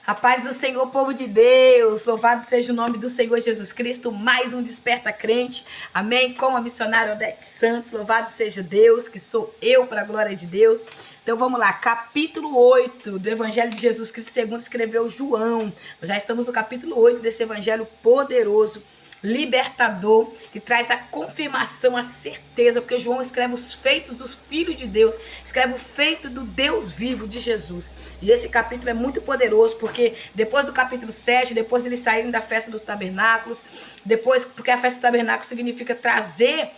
A paz do Senhor, povo de Deus, louvado seja o nome do Senhor Jesus Cristo, mais um Desperta Crente, amém? Com a missionária Odete Santos, louvado seja Deus, que sou eu para a glória de Deus. Então vamos lá, capítulo 8 do Evangelho de Jesus Cristo, segundo escreveu João. Nós já estamos no capítulo 8 desse Evangelho poderoso, libertador, que traz a confirmação, a certeza, porque João escreve os feitos dos filhos de Deus, escreve o feito do Deus vivo de Jesus. E esse capítulo é muito poderoso, porque depois do capítulo 7, depois eles saírem da festa dos tabernáculos, depois, porque a festa dos tabernáculos significa trazer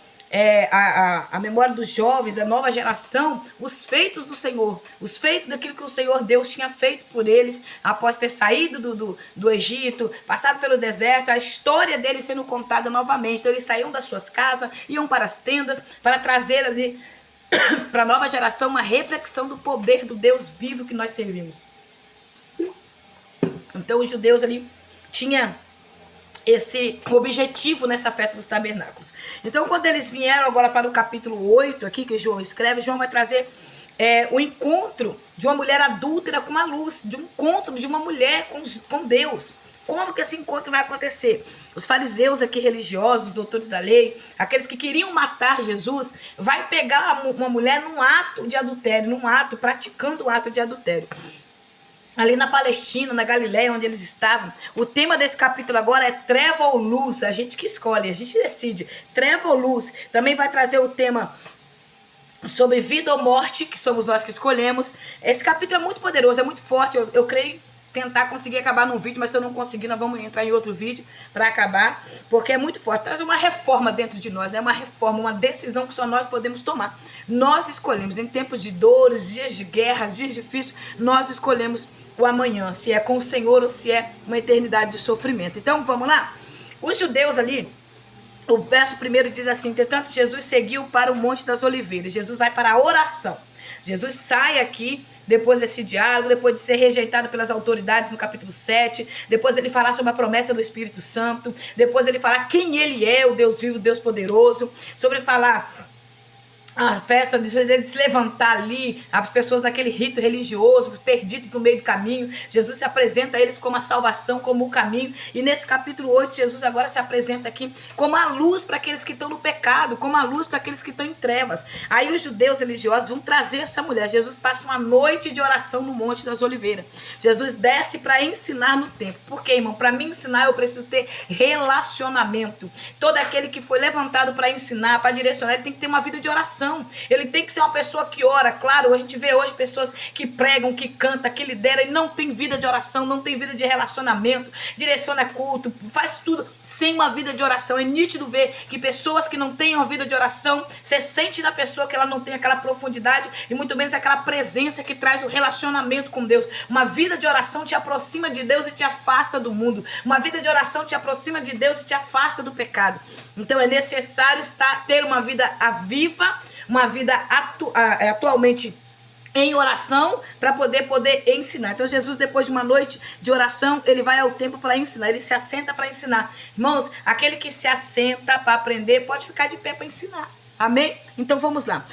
a memória dos jovens, a nova geração, os feitos do Senhor, os feitos daquilo que o Senhor Deus tinha feito por eles após ter saído do Egito, passado pelo deserto, a história deles sendo contada novamente. Então eles saíam das suas casas, iam para as tendas para trazer ali para a nova geração uma reflexão do poder do Deus vivo que nós servimos. Então os judeus ali tinham esse objetivo nessa festa dos tabernáculos. Então, quando eles vieram agora para o capítulo 8, aqui que João escreve, João vai trazer o encontro de uma mulher adúltera com a luz, de um encontro de uma mulher com Deus. Como que esse encontro vai acontecer? Os fariseus aqui religiosos, os doutores da lei, aqueles que queriam matar Jesus, vai pegar uma mulher num ato de adultério, praticando um ato de adultério. Ali na Palestina, na Galileia, onde eles estavam, o tema desse capítulo agora é treva ou luz, a gente que escolhe, a gente decide, treva ou luz. Também vai trazer o tema sobre vida ou morte, que somos nós que escolhemos. Esse capítulo é muito poderoso, é muito forte, eu creio tentar conseguir acabar num vídeo, mas se eu não conseguir, nós vamos entrar em outro vídeo para acabar, porque é muito forte. Traz uma reforma dentro de nós, né? Uma reforma, uma decisão que só nós podemos tomar. Nós escolhemos, em tempos de dores, dias de guerra, dias difíceis, nós escolhemos o amanhã, se é com o Senhor ou se é uma eternidade de sofrimento. Então, vamos lá? Os judeus ali, o verso 1 diz assim: entretanto, Jesus seguiu para o Monte das Oliveiras. Jesus vai para a oração. Jesus sai aqui, depois desse diálogo, depois de ser rejeitado pelas autoridades no capítulo 7, depois dele falar sobre a promessa do Espírito Santo, depois dele falar quem ele é, o Deus vivo, o Deus poderoso, sobre falar a festa de se levantar ali, as pessoas naquele rito religioso, perdidos no meio do caminho. Jesus se apresenta a eles como a salvação, como o caminho. E nesse capítulo 8, Jesus agora se apresenta aqui como a luz para aqueles que estão no pecado, como a luz para aqueles que estão em trevas. Aí os judeus religiosos vão trazer essa mulher. Jesus passa uma noite de oração no Monte das Oliveiras. Jesus desce para ensinar no templo. Por quê, irmão? Para me ensinar, eu preciso ter relacionamento. Todo aquele que foi levantado para ensinar, para direcionar, ele tem que ter uma vida de oração. Ele tem que ser uma pessoa que ora. Claro, a gente vê hoje pessoas que pregam, que cantam, que lideram e não tem vida de oração, não tem vida de relacionamento, direciona culto, faz tudo sem uma vida de oração. É nítido ver que pessoas que não têm uma vida de oração, você sente na pessoa que ela não tem aquela profundidade e muito menos aquela presença que traz o relacionamento com Deus. Uma vida de oração te aproxima de Deus e te afasta do mundo. Uma vida de oração te aproxima de Deus e te afasta do pecado. Então é necessário ter uma vida viva, uma vida atualmente em oração, para poder ensinar. Então Jesus, depois de uma noite de oração, ele vai ao templo para ensinar, ele se assenta para ensinar. Irmãos, aquele que se assenta para aprender pode ficar de pé para ensinar, amém? Então vamos lá.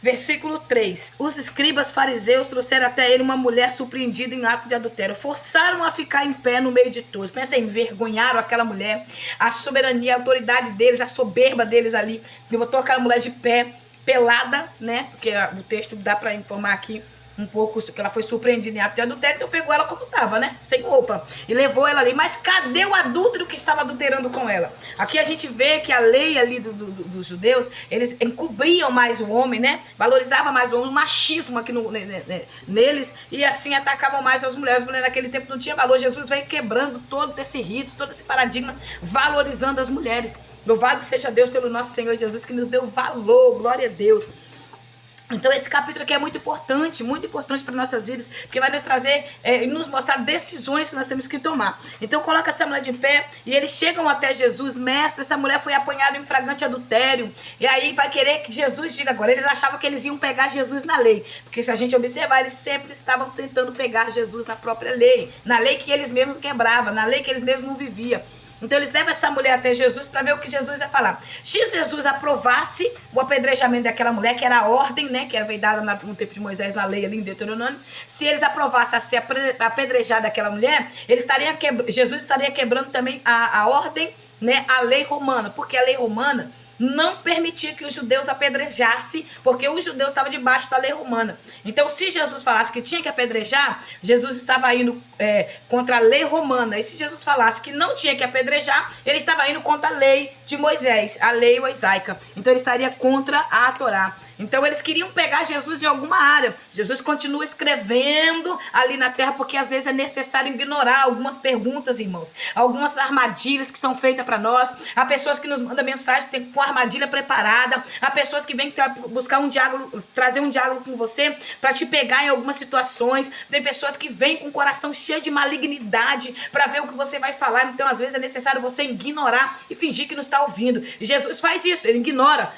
Versículo 3. Os escribas fariseus trouxeram até ele uma mulher surpreendida em ato de adultério. Forçaram a ficar em pé no meio de todos. Pensa aí, envergonharam aquela mulher. A soberania, a autoridade deles, a soberba deles ali. Botou aquela mulher de pé, pelada, né? Porque o texto dá para informar aqui um pouco que ela foi surpreendida em ato de adultério, então pegou ela como estava, né? Sem roupa. E levou ela ali. Mas cadê o adúltero que estava adulterando com ela? Aqui a gente vê que a lei ali dos judeus, eles encobriam mais o homem, né? Valorizavam mais o homem, o machismo aqui neles, e assim atacavam mais as mulheres. As mulheres naquele tempo não tinham valor. Jesus veio quebrando todos esses ritos, todo esse paradigma, valorizando as mulheres. Louvado seja Deus pelo nosso Senhor Jesus, que nos deu valor. Glória a Deus. Então esse capítulo aqui é muito importante para nossas vidas, porque vai nos trazer e nos mostrar decisões que nós temos que tomar. Então coloca essa mulher de pé e eles chegam até Jesus: mestre, essa mulher foi apanhada em flagrante adultério. E aí vai querer que Jesus diga agora. Eles achavam que eles iam pegar Jesus na lei, porque se a gente observar, eles sempre estavam tentando pegar Jesus na própria lei, na lei que eles mesmos quebravam, na lei que eles mesmos não viviam. Então eles levam essa mulher até Jesus para ver o que Jesus ia falar. Se Jesus aprovasse o apedrejamento daquela mulher, que era a ordem, né, que era veio dada no tempo de Moisés, na lei ali em Deuteronômio, se eles aprovassem a ser apedrejada daquela mulher, Jesus estaria quebrando também a ordem, né, a lei romana, porque a lei romana não permitia que os judeus apedrejassem, porque os judeus estavam debaixo da lei romana. Então, se Jesus falasse que tinha que apedrejar, Jesus estava indo contra a lei romana. E se Jesus falasse que não tinha que apedrejar, ele estava indo contra a lei de Moisés, a lei mosaica. Então, ele estaria contra a Torá. Então, eles queriam pegar Jesus em alguma área. Jesus continua escrevendo ali na terra, porque às vezes é necessário ignorar algumas perguntas, irmãos. Algumas armadilhas que são feitas para nós. Há pessoas que nos mandam mensagem, tem com a armadilha preparada. Há pessoas que vêm buscar um diálogo, trazer um diálogo com você para te pegar em algumas situações. Tem pessoas que vêm com o coração cheio de malignidade para ver o que você vai falar. Então, às vezes, é necessário você ignorar e fingir que não está ouvindo. E Jesus faz isso, ele ignora.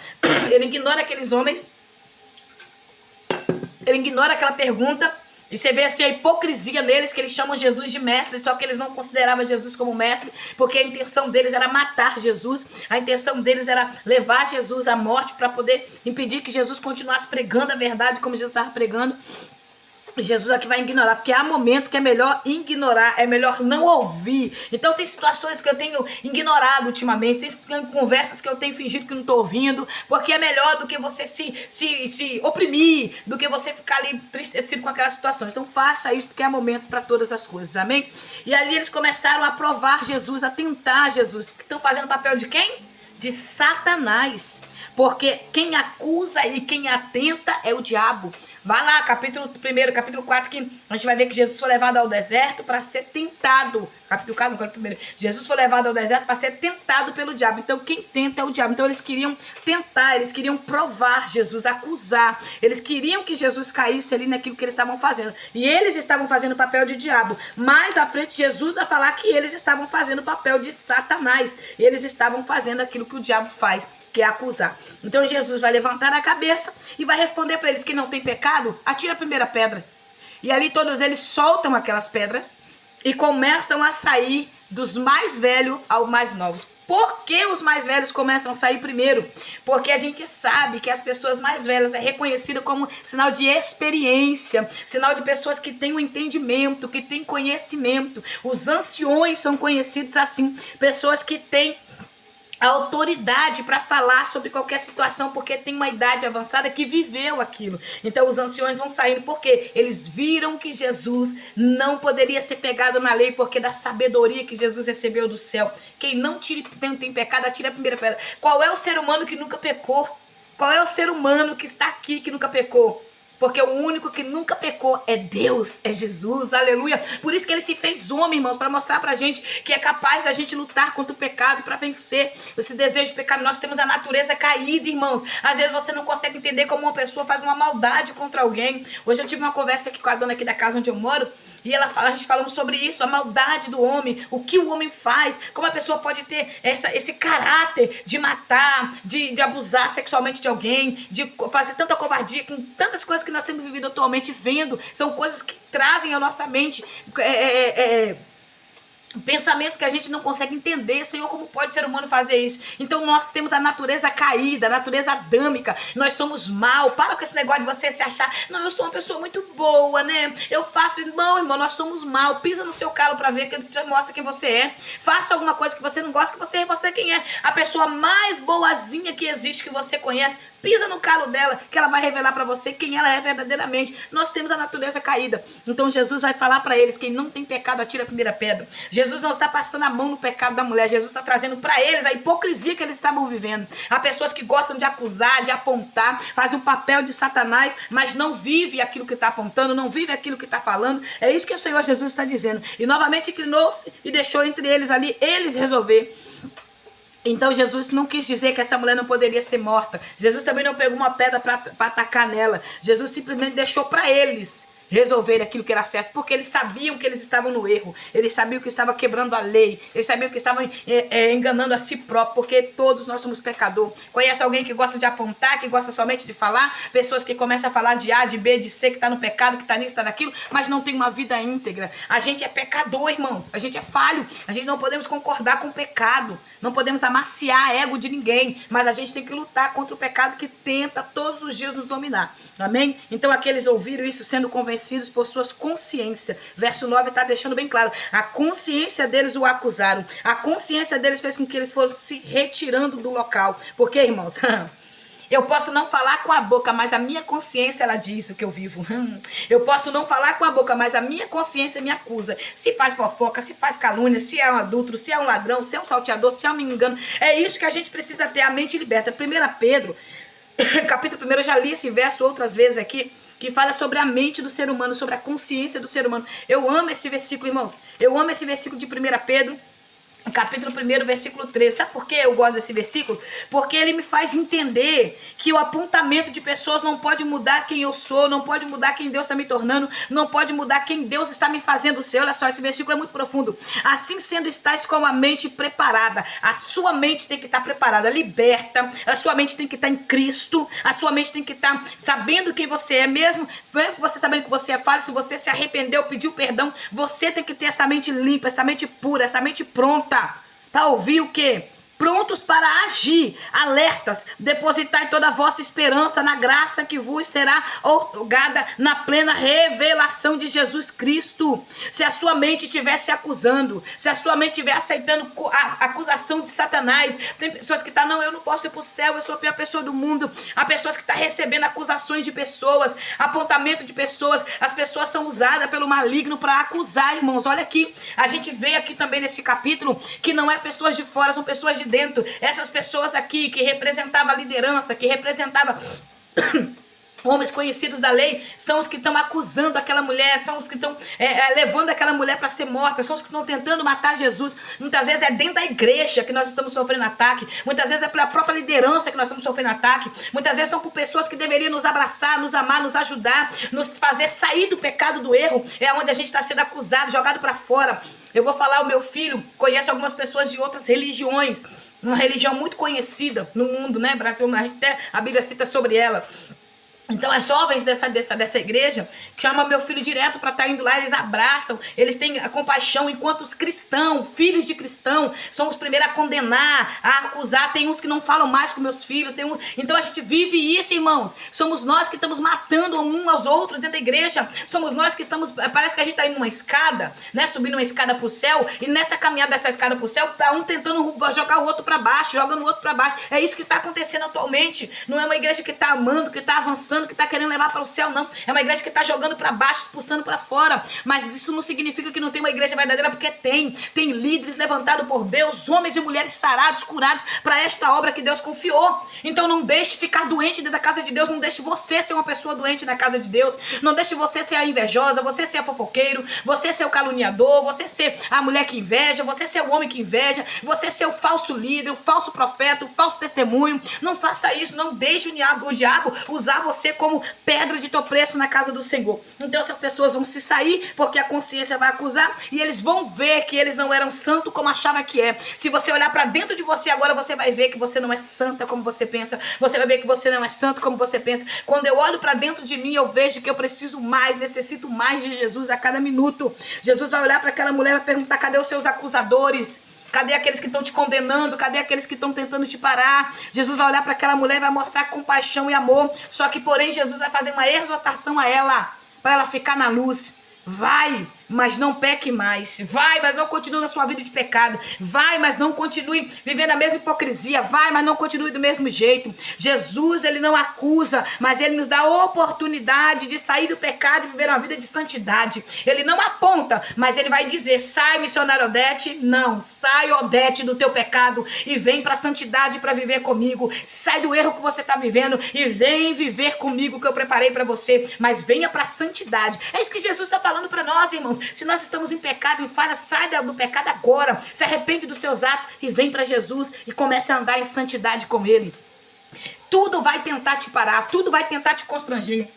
Ele ignora aqueles homens. Ele ignora aquela pergunta. E você vê assim a hipocrisia neles, que eles chamam Jesus de mestre, só que eles não consideravam Jesus como mestre, porque a intenção deles era matar Jesus, a intenção deles era levar Jesus à morte para poder impedir que Jesus continuasse pregando a verdade como Jesus estava pregando. Jesus aqui vai ignorar, porque há momentos que é melhor ignorar, é melhor não ouvir. Então tem situações que eu tenho ignorado ultimamente, tem conversas que eu tenho fingido que não estou ouvindo, porque é melhor do que você se oprimir, do que você ficar ali entristecido com aquelas situações. Então faça isso, porque há momentos para todas as coisas, amém? E ali eles começaram a provar Jesus, a tentar Jesus, que estão fazendo o papel de quem? De Satanás. Porque quem acusa e quem atenta é o diabo. Vai lá, capítulo 1, capítulo 4, que a gente vai ver que Jesus foi levado ao deserto para ser tentado. Capítulo 4, capítulo 1. Jesus foi levado ao deserto para ser tentado pelo diabo. Então, quem tenta é o diabo. Então, eles queriam tentar, eles queriam provar Jesus, acusar. Eles queriam que Jesus caísse ali naquilo que eles estavam fazendo. E eles estavam fazendo o papel de diabo. Mais à frente, Jesus vai falar que eles estavam fazendo o papel de Satanás. Eles estavam fazendo aquilo que o diabo faz, que é acusar. Então Jesus vai levantar a cabeça e vai responder para eles que não tem pecado, atira a primeira pedra. E ali todos eles soltam aquelas pedras e começam a sair dos mais velhos aos mais novos. Por que os mais velhos começam a sair primeiro? Porque a gente sabe que as pessoas mais velhas é reconhecida como sinal de experiência, sinal de pessoas que têm um entendimento, que têm conhecimento. Os anciões são conhecidos assim, pessoas que têm a autoridade para falar sobre qualquer situação, porque tem uma idade avançada que viveu aquilo. Então os anciões vão saindo porque eles viram que Jesus não poderia ser pegado na lei, porque da sabedoria que Jesus recebeu do céu. Quem não tem pecado, atira a primeira pedra. Qual é o ser humano que nunca pecou? Qual é o ser humano que está aqui que nunca pecou? Porque o único que nunca pecou é Deus, é Jesus, aleluia. Por isso que ele se fez homem, irmãos, para mostrar pra gente que é capaz da gente lutar contra o pecado, para vencer esse desejo de pecado. Nós temos a natureza caída, irmãos. Às vezes você não consegue entender como uma pessoa faz uma maldade contra alguém. Hoje eu tive uma conversa aqui com a dona aqui da casa onde eu moro, e a gente falando sobre isso, a maldade do homem, o que o homem faz, como a pessoa pode ter esse caráter de matar, de abusar sexualmente de alguém, de fazer tanta covardia, com tantas coisas que nós temos vivido atualmente vendo, são coisas que trazem à nossa mente pensamentos que a gente não consegue entender. Senhor, como pode o ser humano fazer isso? Então nós temos a natureza caída, a natureza adâmica, nós somos mal. Para com esse negócio de você se achar, não, eu sou uma pessoa muito boa, né? Eu faço, não, irmão, nós somos mal. Pisa no seu calo para ver, que ele te mostra quem você é. Faça alguma coisa que você não gosta, que você mostra quem é. A pessoa mais boazinha que existe, que você conhece, pisa no calo dela, que ela vai revelar para você quem ela é verdadeiramente. Nós temos a natureza caída. Então Jesus vai falar para eles, quem não tem pecado, atira a primeira pedra. Jesus não está passando a mão no pecado da mulher. Jesus está trazendo para eles a hipocrisia que eles estavam vivendo. Há pessoas que gostam de acusar, de apontar, fazem o papel de Satanás, mas não vive aquilo que está apontando, não vive aquilo que está falando. É isso que o Senhor Jesus está dizendo. E novamente inclinou-se e deixou entre eles ali, eles resolver. Então Jesus não quis dizer que essa mulher não poderia ser morta. Jesus também não pegou uma pedra para atacar nela. Jesus simplesmente deixou para eles resolver aquilo que era certo, porque eles sabiam que eles estavam no erro, eles sabiam que estavam quebrando a lei, eles sabiam que estavam enganando a si próprio, porque todos nós somos pecadores. Conhece alguém que gosta de apontar, que gosta somente de falar? Pessoas que começam a falar de A, de B, de C, que está no pecado, que está nisso, está naquilo, mas não tem uma vida íntegra. A gente é pecador, irmãos, a gente é falho, a gente não podemos concordar com o pecado, não podemos amaciar ego de ninguém, mas a gente tem que lutar contra o pecado que tenta todos os dias nos dominar. Amém? Então aqueles ouviram isso sendo convencidos por suas consciências. Verso 9 está deixando bem claro. A consciência deles o acusaram. A consciência deles fez com que eles fossem se retirando do local. Porque, irmãos, eu posso não falar com a boca, mas a minha consciência, ela diz o que eu vivo. Eu posso não falar com a boca, mas a minha consciência me acusa. Se faz fofoca, se faz calúnia, se é um adúltero, se é um ladrão, se é um salteador, se é um engano. É isso que a gente precisa ter, a mente liberta. 1 Pedro, capítulo 1, eu já li esse verso outras vezes aqui, que fala sobre a mente do ser humano, sobre a consciência do ser humano. Eu amo esse versículo, irmãos. Eu amo esse versículo de 1 Pedro, capítulo 1, versículo 3. Sabe por que eu gosto desse versículo? Porque ele me faz entender que o apontamento de pessoas não pode mudar quem eu sou, não pode mudar quem Deus está me tornando, não pode mudar quem Deus está me fazendo ser. Olha só, esse versículo é muito profundo. Assim sendo, estáis com a mente preparada. A sua mente tem que estar preparada, liberta. A sua mente tem que estar em Cristo. A sua mente tem que estar sabendo quem você é mesmo. Você sabendo que você é falho, se você se arrependeu, pediu perdão, você tem que ter essa mente limpa, essa mente pura, essa mente pronta. Para ouvir o quê? Prontos para agir, alertas, depositai toda a vossa esperança na graça que vos será otorgada na plena revelação de Jesus Cristo. Se a sua mente estiver se acusando, se a sua mente estiver aceitando a acusação de Satanás, tem pessoas que estão, não, eu não posso ir para o céu, eu sou a pior pessoa do mundo. Há pessoas que estão recebendo acusações de pessoas, apontamento de pessoas, as pessoas são usadas pelo maligno para acusar, irmãos. Olha aqui, a gente vê aqui também nesse capítulo que não é pessoas de fora, são pessoas de dentro. Essas pessoas aqui que representavam a liderança, que representavam homens conhecidos da lei, são os que estão acusando aquela mulher, são os que estão levando aquela mulher para ser morta, são os que estão tentando matar Jesus. Muitas vezes é dentro da igreja que nós estamos sofrendo ataque, muitas vezes é pela própria liderança que nós estamos sofrendo ataque, muitas vezes são por pessoas que deveriam nos abraçar, nos amar, nos ajudar, nos fazer sair do pecado, do erro. É onde a gente está sendo acusado, jogado para fora. Eu vou falar, o meu filho conhece algumas pessoas de outras religiões, uma religião muito conhecida no mundo, né, Brasil, até a Bíblia cita sobre ela. Então as jovens dessa igreja chamam meu filho direto para estar indo lá, eles abraçam, eles têm a compaixão, enquanto os cristãos, filhos de cristão, são os primeiros a condenar, a acusar. Tem uns que não falam mais com meus filhos, então a gente vive isso, irmãos. Somos nós que estamos matando uns aos outros dentro da igreja, somos nós que estamos, parece que a gente está indo numa escada, né, subindo uma escada para o céu, e nessa caminhada dessa escada para o céu, tá um tentando jogar o outro para baixo, jogando o outro para baixo. É isso que está acontecendo atualmente. Não é uma igreja que está amando, que está avançando, que está querendo levar para o céu, não. É uma igreja que está jogando para baixo, expulsando para fora. Mas isso não significa que não tem uma igreja verdadeira, porque tem líderes levantados por Deus, homens e mulheres sarados, curados para esta obra que Deus confiou. Então não deixe ficar doente dentro da casa de Deus, não deixe você ser uma pessoa doente na casa de Deus, não deixe você ser a invejosa, você ser a fofoqueiro, você ser o caluniador, você ser a mulher que inveja, você ser o homem que inveja, você ser o falso líder, o falso profeta, o falso testemunho. Não faça isso, não deixe o diabo usar você como pedra de tropeço na casa do Senhor. Então essas pessoas vão se sair, porque a consciência vai acusar, e eles vão ver que eles não eram santos como achavam que é. Se você olhar para dentro de você agora, você vai ver que você não é santa como você pensa, você vai ver que você não é santo como você pensa. Quando eu olho para dentro de mim, eu vejo que eu preciso mais, necessito mais de Jesus a cada minuto. Jesus vai olhar para aquela mulher e vai perguntar: cadê os seus acusadores? Cadê aqueles que estão te condenando? Cadê aqueles que estão tentando te parar? Jesus vai olhar para aquela mulher e vai mostrar compaixão e amor. Só que, porém, Jesus vai fazer uma exortação a ela, para ela ficar na luz. Vai, mas não peque mais. Vai, mas não continue na sua vida de pecado. Vai, mas não continue vivendo a mesma hipocrisia. Vai, mas não continue do mesmo jeito. Jesus, ele não acusa, mas ele nos dá a oportunidade de sair do pecado e viver uma vida de santidade. Ele não aponta, mas ele vai dizer: sai, missionário Odete. Não, sai, Odete, do teu pecado e vem para a santidade para viver comigo. Sai do erro que você está vivendo e vem viver comigo, que eu preparei para você. Mas venha para a santidade. É isso que Jesus está falando para nós, irmãos. Se nós estamos em pecado, em falha, sai do pecado agora. Se arrepende dos seus atos e vem para Jesus e comece a andar em santidade com Ele. Tudo vai tentar te parar, tudo vai tentar te constranger.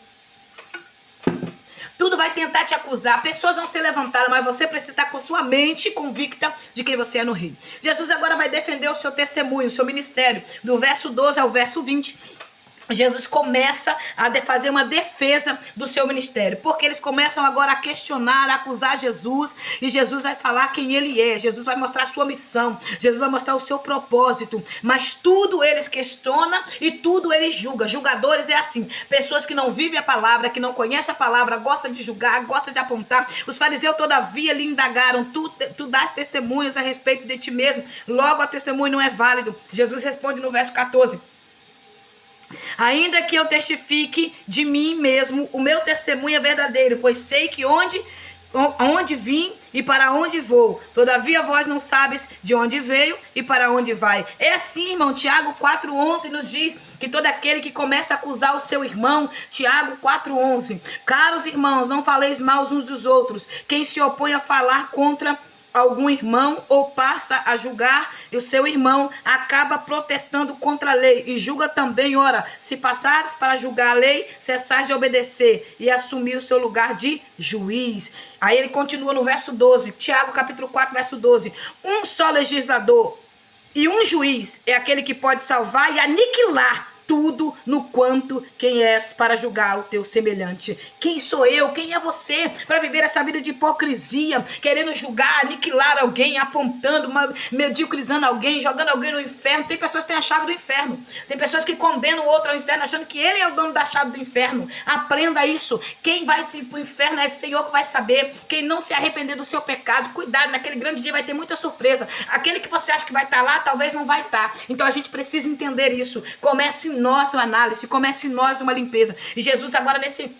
Tudo vai tentar te acusar, pessoas vão ser levantadas, mas você precisa estar com sua mente convicta de quem você é no reino. Jesus agora vai defender o seu testemunho, o seu ministério, do verso 12 ao verso 20. Jesus começa a fazer uma defesa do seu ministério, porque eles começam agora a questionar, a acusar Jesus, e Jesus vai falar quem ele é, Jesus vai mostrar a sua missão, Jesus vai mostrar o seu propósito, mas tudo eles questionam e tudo eles julgam. Julgadores é assim, pessoas que não vivem a palavra, que não conhecem a palavra, gostam de julgar, gostam de apontar. Os fariseus todavia lhe indagaram, tu dás testemunhas a respeito de ti mesmo, logo a testemunho não é válido. Jesus responde no verso 14: ainda que eu testifique de mim mesmo, o meu testemunho é verdadeiro, pois sei que onde vim e para onde vou. Todavia vós não sabes de onde veio e para onde vai. É assim, irmão. Tiago 4,11 nos diz que todo aquele que começa a acusar o seu irmão, Tiago 4,11. Caros irmãos, não faleis mal uns dos outros. Quem se opõe a falar contra algum irmão ou passa a julgar o seu irmão, acaba protestando contra a lei e julga também. Ora, se passares para julgar a lei, cessais de obedecer e assumir o seu lugar de juiz. Aí ele continua no verso 12, Tiago capítulo 4, verso 12. Um só legislador e um juiz é aquele que pode salvar e aniquilar tudo no quanto quem és para julgar o teu semelhante. Quem sou eu? Quem é você para viver essa vida de hipocrisia, querendo julgar, aniquilar alguém, apontando, mediocrizando alguém, jogando alguém no inferno? Tem pessoas que têm a chave do inferno. Tem pessoas que condenam o outro ao inferno, achando que ele é o dono da chave do inferno. Aprenda isso. Quem vai para o inferno é o Senhor que vai saber. Quem não se arrepender do seu pecado, cuidado, naquele grande dia vai ter muita surpresa. Aquele que você acha que vai estar lá, talvez não vai estar. Então a gente precisa entender isso. Comece nós uma análise, comece em nós uma limpeza. E Jesus agora nesse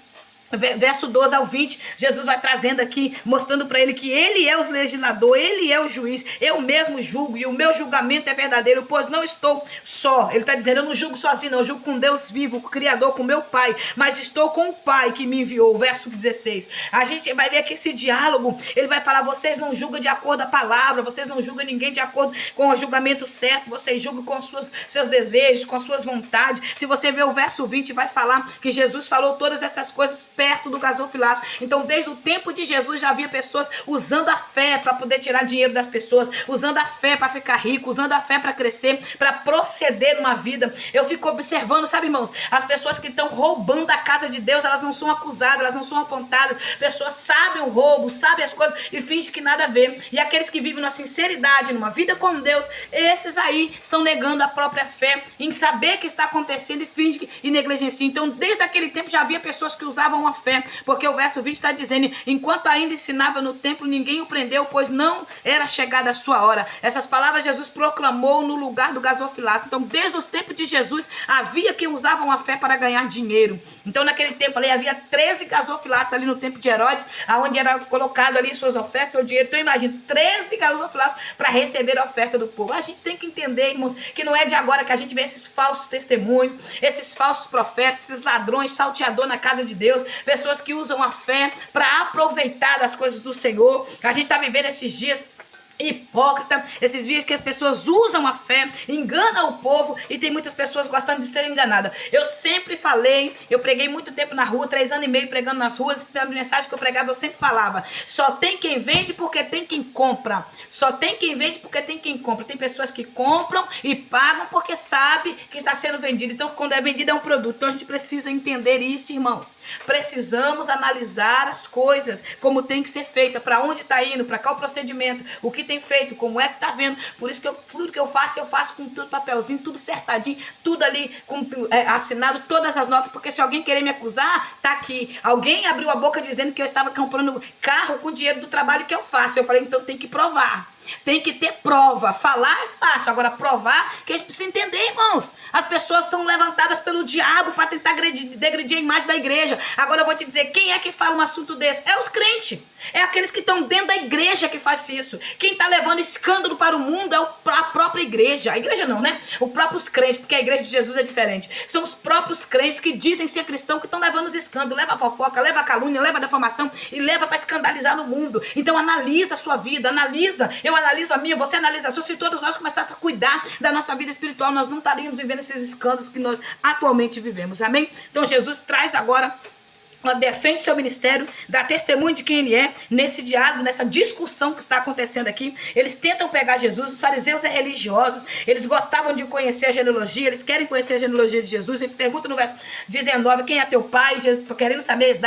verso 12 ao 20, Jesus vai trazendo aqui, mostrando para ele que ele é o legislador, ele é o juiz, eu mesmo julgo e o meu julgamento é verdadeiro, pois não estou só. Ele está dizendo, eu não julgo sozinho, não, eu julgo com Deus vivo, com o Criador, com meu Pai, mas estou com o Pai que me enviou. Verso 16, a gente vai ver que esse diálogo, ele vai falar, vocês não julgam de acordo com a palavra, vocês não julgam ninguém de acordo com o julgamento certo, vocês julgam com seus desejos, com as suas vontades. Se você ver o verso 20, vai falar que Jesus falou todas essas coisas perto do gasofilaço. Então, desde o tempo de Jesus, já havia pessoas usando a fé para poder tirar dinheiro das pessoas, usando a fé para ficar rico, usando a fé para crescer, para proceder uma vida. Eu fico observando, sabe, irmãos, as pessoas que estão roubando a casa de Deus, elas não são acusadas, elas não são apontadas. Pessoas sabem o roubo, sabem as coisas e fingem que nada a ver. E aqueles que vivem na sinceridade, numa vida com Deus, esses aí estão negando a própria fé em saber que está acontecendo e fingem e negligenciam. Então, desde aquele tempo já havia pessoas que usavam a fé, porque o verso 20 está dizendo, enquanto ainda ensinava no templo, ninguém o prendeu, pois não era chegada a sua hora. Essas palavras Jesus proclamou no lugar do gasofilaço. Então, desde os tempos de Jesus, havia quem usavam a fé para ganhar dinheiro. Então, naquele tempo ali, havia 13 gasofilatos ali no tempo de Herodes, onde era colocado ali suas ofertas, seu dinheiro. Então, imagina, 13 gasofilatos para receber a oferta do povo. A gente tem que entender, irmãos, que não é de agora que a gente vê esses falsos testemunhos, esses falsos profetas, esses ladrões, salteador na casa de Deus, pessoas que usam a fé para aproveitar das coisas do Senhor. A gente está vivendo esses dias hipócrita, esses dias que as pessoas usam a fé, enganam o povo e tem muitas pessoas gostando de ser enganadas. Eu sempre falei, eu preguei muito tempo na rua, 3 anos e meio pregando nas ruas, e a mensagem que eu pregava eu sempre falava, só tem quem vende porque tem quem compra, só tem quem vende porque tem quem compra. Tem pessoas que compram e pagam porque sabe que está sendo vendido. Então quando é vendido é um produto. Então a gente precisa entender isso, irmãos. Precisamos analisar as coisas como tem que ser feita, para onde está indo, para qual procedimento, o que tem feito, como é que tá vendo. Por isso que tudo que eu faço com tudo papelzinho, tudo acertadinho, tudo ali assinado, todas as notas, porque se alguém querer me acusar, tá aqui. Alguém abriu a boca dizendo que eu estava comprando carro com dinheiro do trabalho que eu faço. Eu falei, então tem que provar. Tem que ter prova. Falar é fácil, agora provar, que a gente precisa entender, irmãos. As pessoas são levantadas pelo diabo para tentar degredir a imagem da igreja. Agora eu vou te dizer, quem é que fala um assunto desse? É os crentes. É aqueles que estão dentro da igreja que faz isso. Quem está levando escândalo para o mundo é a própria igreja. A igreja não, né? Os próprios crentes, porque a igreja de Jesus é diferente. São os próprios crentes que dizem ser cristão que estão levando os escândalos. Leva a fofoca, leva a calúnia, leva a defamação e leva para escandalizar no mundo. Então analisa a sua vida, analisa. Eu analiso a minha, você analisa a sua. Se todos nós começássemos a cuidar da nossa vida espiritual, nós não estaríamos vivendo esses escândalos que nós atualmente vivemos. Amém? Então Jesus traz agora ela defende seu ministério, dá testemunho de quem ele é, nesse diálogo, nessa discussão que está acontecendo aqui. Eles tentam pegar Jesus, os fariseus religiosos, eles gostavam de conhecer a genealogia, eles querem conhecer a genealogia de Jesus. Ele pergunta no verso 19, quem é teu pai? Jesus, querendo saber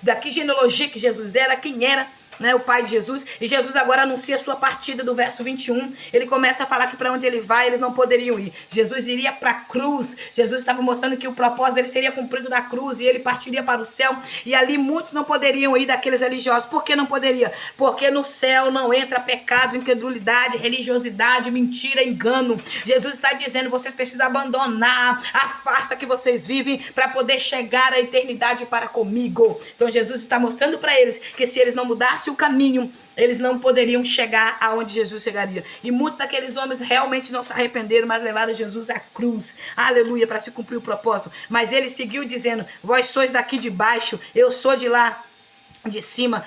da que genealogia que Jesus era, quem era, né, o pai de Jesus. E Jesus agora anuncia a sua partida do verso 21. Ele começa a falar que para onde ele vai eles não poderiam ir. Jesus iria para a cruz. Jesus estava mostrando que o propósito dele seria cumprido na cruz e ele partiria para o céu. E ali muitos não poderiam ir daqueles religiosos. Por que não poderia? Porque no céu não entra pecado, incredulidade, religiosidade, mentira, engano. Jesus está dizendo, vocês precisam abandonar a farsa que vocês vivem para poder chegar à eternidade para comigo. Então Jesus está mostrando para eles que se eles não mudassem o caminho, eles não poderiam chegar aonde Jesus chegaria. E muitos daqueles homens realmente não se arrependeram, mas levaram Jesus à cruz, aleluia, para se cumprir o propósito. Mas ele seguiu dizendo, vós sois daqui de baixo, eu sou de lá de cima,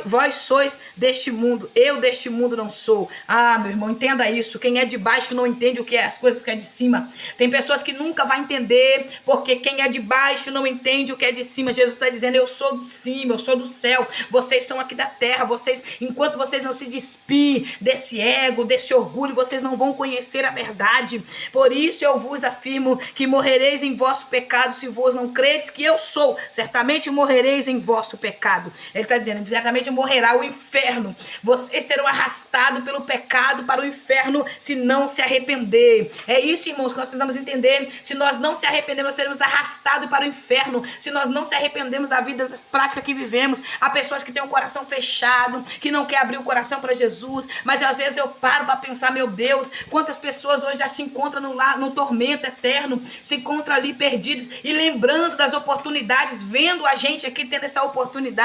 vós sois deste mundo, eu deste mundo não sou. Ah, meu irmão, entenda isso. Quem é de baixo não entende o que é as coisas que é de cima. Tem pessoas que nunca vão entender, porque quem é de baixo não entende o que é de cima. Jesus está dizendo, eu sou de cima, eu sou do céu, vocês são aqui da terra. Vocês, enquanto vocês não se despir desse ego, desse orgulho, vocês não vão conhecer a verdade. Por isso eu vos afirmo que morrereis em vosso pecado, se vos não credes que eu sou, certamente morrereis em vosso pecado. Ele está dizendo, certamente morrerá o inferno. Vocês serão arrastados pelo pecado para o inferno se não se arrepender. É isso, irmãos, que nós precisamos entender. Se nós não se arrependermos, nós seremos arrastados para o inferno. Se nós não se arrependemos da vida, das práticas que vivemos. Há pessoas que têm um coração fechado, que não quer abrir o coração para Jesus. Mas às vezes eu paro para pensar, meu Deus, quantas pessoas hoje já se encontram no tormento eterno, se encontram ali perdidos e lembrando das oportunidades, vendo a gente aqui tendo essa oportunidade.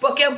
Porque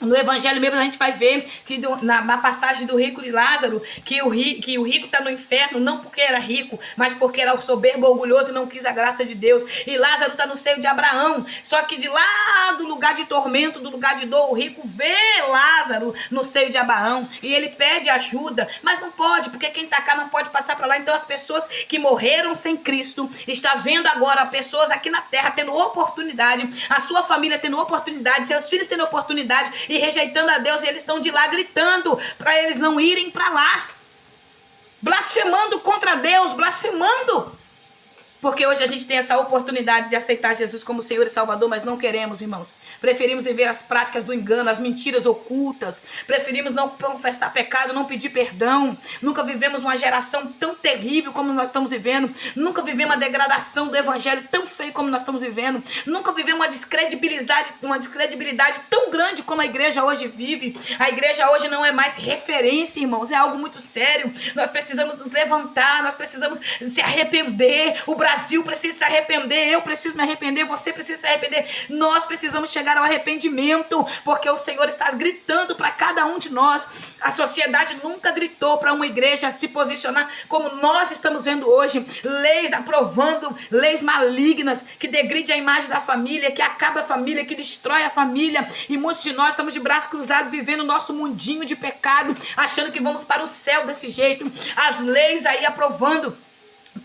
no evangelho mesmo a gente vai ver que na passagem do rico de Lázaro, que o rico está no inferno não porque era rico, mas porque era soberbo, orgulhoso e não quis a graça de Deus. E Lázaro está no seio de Abraão, só que de lá do lugar de tormento, do lugar de dor, o rico vê Lázaro no seio de Abraão e ele pede ajuda, mas não pode, porque quem está cá não pode passar para lá. Então as pessoas que morreram sem Cristo, está vendo agora pessoas aqui na terra tendo oportunidade, a sua família tendo oportunidade, seus filhos tendo oportunidade, e rejeitando a Deus, e eles estão de lá gritando para eles não irem para lá, blasfemando contra Deus, blasfemando. Porque hoje a gente tem essa oportunidade de aceitar Jesus como Senhor e Salvador, mas não queremos, irmãos. Preferimos viver as práticas do engano, as mentiras ocultas. Preferimos não confessar pecado, não pedir perdão. Nunca vivemos uma geração tão terrível como nós estamos vivendo. Nunca vivemos uma degradação do evangelho tão feia como nós estamos vivendo. Nunca vivemos uma descredibilidade tão grande como a igreja hoje vive. A igreja hoje não é mais referência, irmãos. É algo muito sério. Nós precisamos nos levantar, nós precisamos se arrepender. O Brasil precisa se arrepender, eu preciso me arrepender, você precisa se arrepender. Nós precisamos chegar ao arrependimento, porque o Senhor está gritando para cada um de nós. A sociedade nunca gritou para uma igreja se posicionar como nós estamos vendo hoje. Leis aprovando, leis malignas que degridem a imagem da família, que acaba a família, que destrói a família. E muitos de nós estamos de braço cruzado vivendo o nosso mundinho de pecado, achando que vamos para o céu desse jeito. As leis aí aprovando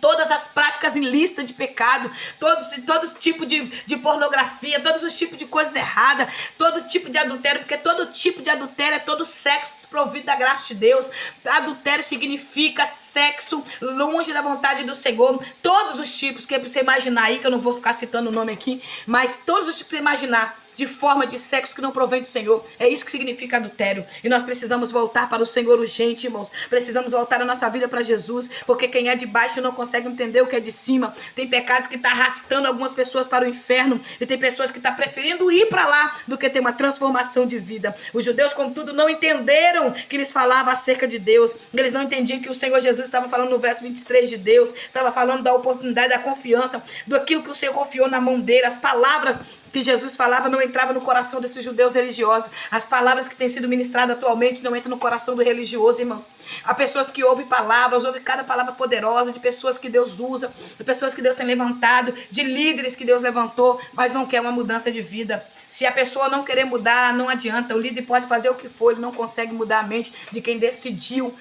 todas as práticas ilícitas de pecado, todos tipos de pornografia, todos os tipos de coisas erradas, todo tipo de adultério, porque todo tipo de adultério é todo sexo desprovido da graça de Deus. Adultério significa sexo longe da vontade do Senhor. Todos os tipos que você imaginar aí, que eu não vou ficar citando o nome aqui, mas todos os tipos que você imaginar, de forma de sexo que não provém do Senhor. É isso que significa adultério. E nós precisamos voltar para o Senhor urgente, irmãos. Precisamos voltar a nossa vida para Jesus, porque quem é de baixo não consegue entender o que é de cima. Tem pecados que estão arrastando algumas pessoas para o inferno, e tem pessoas que estão preferindo ir para lá do que ter uma transformação de vida. Os judeus, contudo, não entenderam que eles falavam acerca de Deus. Eles não entendiam que o Senhor Jesus estava falando no verso 23 de Deus, estava falando da oportunidade, da confiança, do aquilo que o Senhor confiou na mão dele. As palavras que Jesus falava não entrava no coração desses judeus religiosos. As palavras que têm sido ministradas atualmente não entram no coração do religioso, irmãos. Há pessoas que ouvem palavras, ouvem cada palavra poderosa, de pessoas que Deus usa, de pessoas que Deus tem levantado, de líderes que Deus levantou, mas não quer uma mudança de vida. Se a pessoa não querer mudar, não adianta. O líder pode fazer o que for, ele não consegue mudar a mente de quem decidiu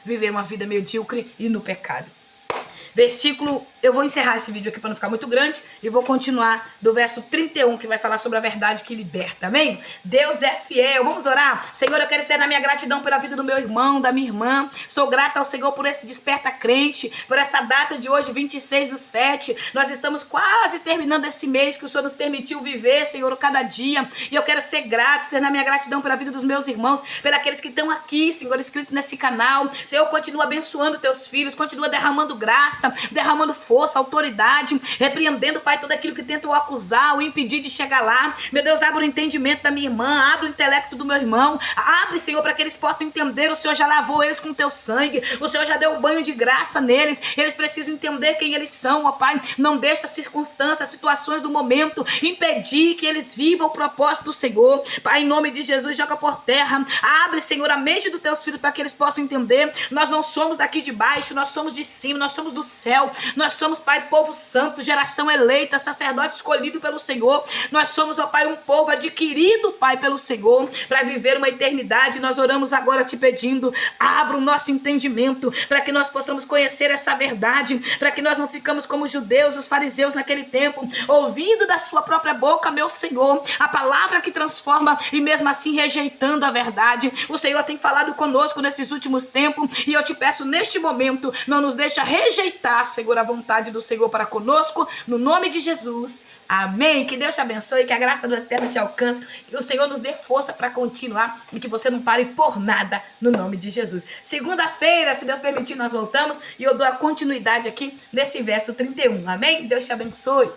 viver uma vida medíocre e no pecado. versículo... Eu vou encerrar esse vídeo aqui para não ficar muito grande e vou continuar do verso 31, que vai falar sobre a verdade que liberta, amém? Deus é fiel, vamos orar? Senhor, eu quero externar minha gratidão pela vida do meu irmão, da minha irmã. Sou grata ao Senhor por esse Desperta Crente, por essa data de hoje, 26/7. Nós estamos quase terminando esse mês que o Senhor nos permitiu viver, Senhor, cada dia. E eu quero ser grata, externar minha gratidão pela vida dos meus irmãos, pelos que estão aqui, Senhor, inscritos nesse canal. Senhor, continua abençoando teus filhos, continua derramando graça, derramando força, autoridade, repreendendo, Pai, tudo aquilo que tenta o acusar, o impedir de chegar lá. Meu Deus, abre o entendimento da minha irmã, abre o intelecto do meu irmão, abre, Senhor, para que eles possam entender. O Senhor já lavou eles com teu sangue, o Senhor já deu um banho de graça neles, eles precisam entender quem eles são, ó Pai. Não deixa as circunstâncias, as situações do momento impedir que eles vivam o propósito do Senhor. Pai, em nome de Jesus, joga por terra, abre, Senhor, a mente dos teus filhos para que eles possam entender. Nós não somos daqui de baixo, nós somos de cima, nós somos do céu, nós somos, Pai, povo santo, geração eleita, sacerdote escolhido pelo Senhor. Nós somos, ó Pai, um povo adquirido, Pai, pelo Senhor, para viver uma eternidade. Nós oramos agora te pedindo, abra o nosso entendimento, para que nós possamos conhecer essa verdade, para que nós não ficamos como os judeus, os fariseus naquele tempo, ouvindo da sua própria boca, meu Senhor, a palavra que transforma e mesmo assim rejeitando a verdade. O Senhor tem falado conosco nesses últimos tempos e eu te peço neste momento, não nos deixa rejeitar, Senhor, a vontade do Senhor para conosco, no nome de Jesus. Amém. Que Deus te abençoe, que a graça do Eterno te alcance, que o Senhor nos dê força para continuar e que você não pare por nada, no nome de Jesus. Segunda-feira, se Deus permitir, nós voltamos e eu dou a continuidade aqui nesse verso 31. Amém? Deus te abençoe.